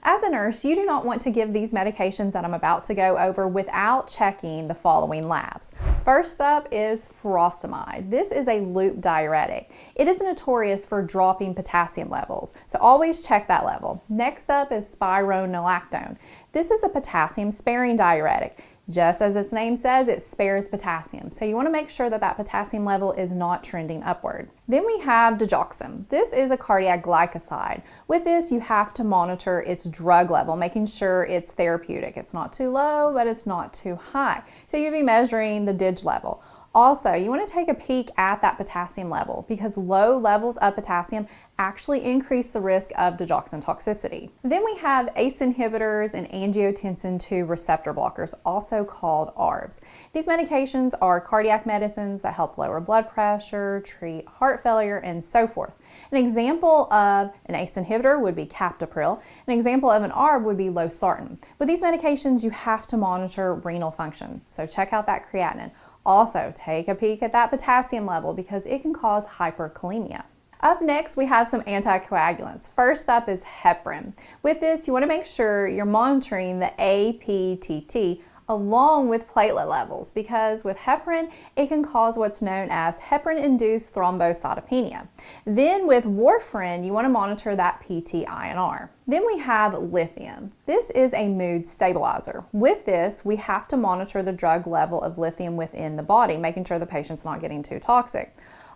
As a nurse, you do not want to give these medications that I'm about to go over without checking the following labs. First up is furosemide. This is a loop diuretic. It is notorious for dropping potassium levels, so always check that level. Next up is spironolactone. This is a potassium-sparing diuretic. Just as its name says, it spares potassium. So you want to make sure that that potassium level is not trending upward. Then we have digoxin. This is a cardiac glycoside. With this, you have to monitor its drug level, making sure it's therapeutic. It's not too low, but it's not too high. So you'll be measuring the dig level. Also, you want to take a peek at that potassium level because low levels of potassium actually increase the risk of digoxin toxicity. Then we have ACE inhibitors and angiotensin II receptor blockers, also called ARBs. These medications are cardiac medicines that help lower blood pressure, treat heart failure, and so forth. An example of an ACE inhibitor would be captopril. An example of an ARB would be losartan. With these medications, you have to monitor renal function, so check out that creatinine. Also, take a peek at that potassium level because it can cause hyperkalemia. Up next, we have some anticoagulants. First up is heparin. With this, you want to make sure you're monitoring the APTT along with platelet levels because with heparin, it can cause what's known as heparin-induced thrombocytopenia. Then with warfarin, you want to monitor that PT-INR. Then we have lithium. This is a mood stabilizer. With this, we have to monitor the drug level of lithium within the body, making sure the patient's not getting too toxic.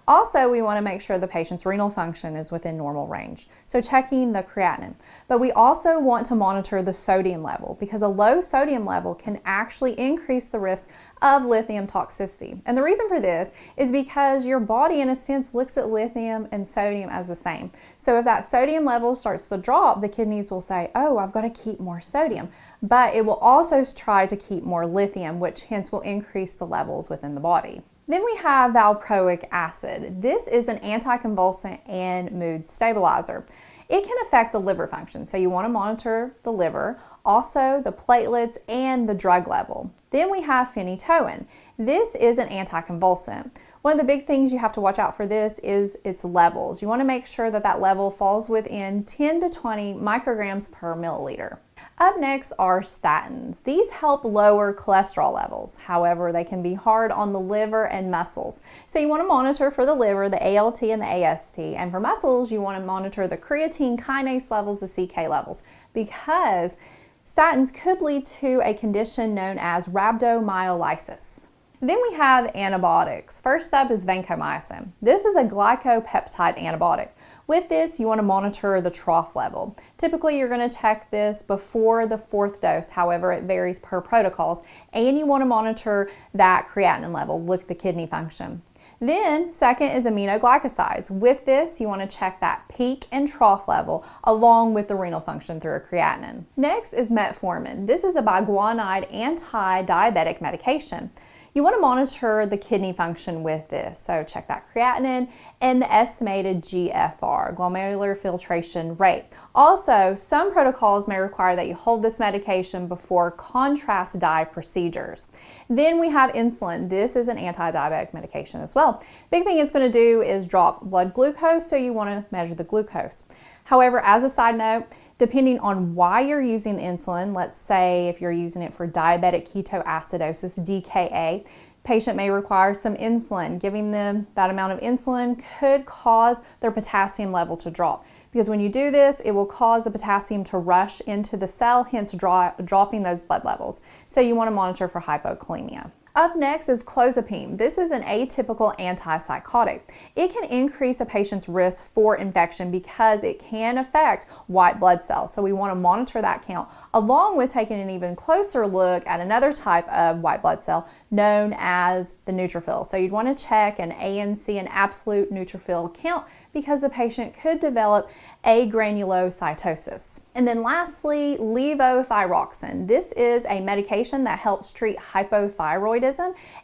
Also, we want to make sure the patient's renal function is within normal range, so checking the creatinine. But we also want to monitor the sodium level because a low sodium level can actually increase the risk of lithium toxicity. And the reason for this is because your body, in a sense, looks at lithium and sodium as the same. So if that sodium level starts to drop, the kidneys will say, oh, I've got to keep more sodium. But it will also try to keep more lithium, which hence will increase the levels within the body. Then we have valproic acid. This is an anticonvulsant and mood stabilizer. It can affect the liver function, so you want to monitor the liver, also the platelets and the drug level. Then we have phenytoin. This is an anticonvulsant. One of the big things you have to watch out for this is its levels. You want to make sure that that level falls within 10 to 20 micrograms per milliliter. Up next are statins. These help lower cholesterol levels. However, they can be hard on the liver and muscles. So you want to monitor for the liver, the ALT and the AST. And for muscles, you want to monitor the creatine kinase levels, the CK levels, because statins could lead to a condition known as rhabdomyolysis. Then we have antibiotics. First up is vancomycin. This is a glycopeptide antibiotic. With this, you want to monitor the trough level. Typically, you're going to check this before the 4th dose. However, it varies per protocols. And you want to monitor that creatinine level, look at the kidney function. Then, second is aminoglycosides. With this, you want to check that peak and trough level along with the renal function through a creatinine. Next is metformin. This is a biguanide anti-diabetic medication. You want to monitor the kidney function with this, so check that creatinine and the estimated GFR, glomerular filtration rate. Also, some protocols may require that you hold this medication before contrast dye procedures. Then we have insulin. This is an anti-diabetic medication as well. Big thing it's going to do is drop blood glucose, so you want to measure the glucose. However, as a side note, depending on why you're using the insulin, let's say if you're using it for diabetic ketoacidosis, DKA, patient may require some insulin. Giving them that amount of insulin could cause their potassium level to drop. Because when you do this, it will cause the potassium to rush into the cell, hence dropping those blood levels. So you want to monitor for hypokalemia. Up next is clozapine. This is an atypical antipsychotic. It can increase a patient's risk for infection because it can affect white blood cells. So we want to monitor that count along with taking an even closer look at another type of white blood cell known as the neutrophil. So you'd want to check an ANC, an absolute neutrophil count, because the patient could develop agranulocytosis. And then lastly, levothyroxine. This is a medication that helps treat hypothyroidism,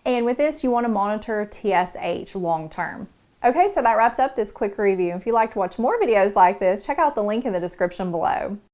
and with this you want to monitor TSH long term. Okay, so that wraps up this quick review. If you'd like to watch more videos like this, check out the link in the description below.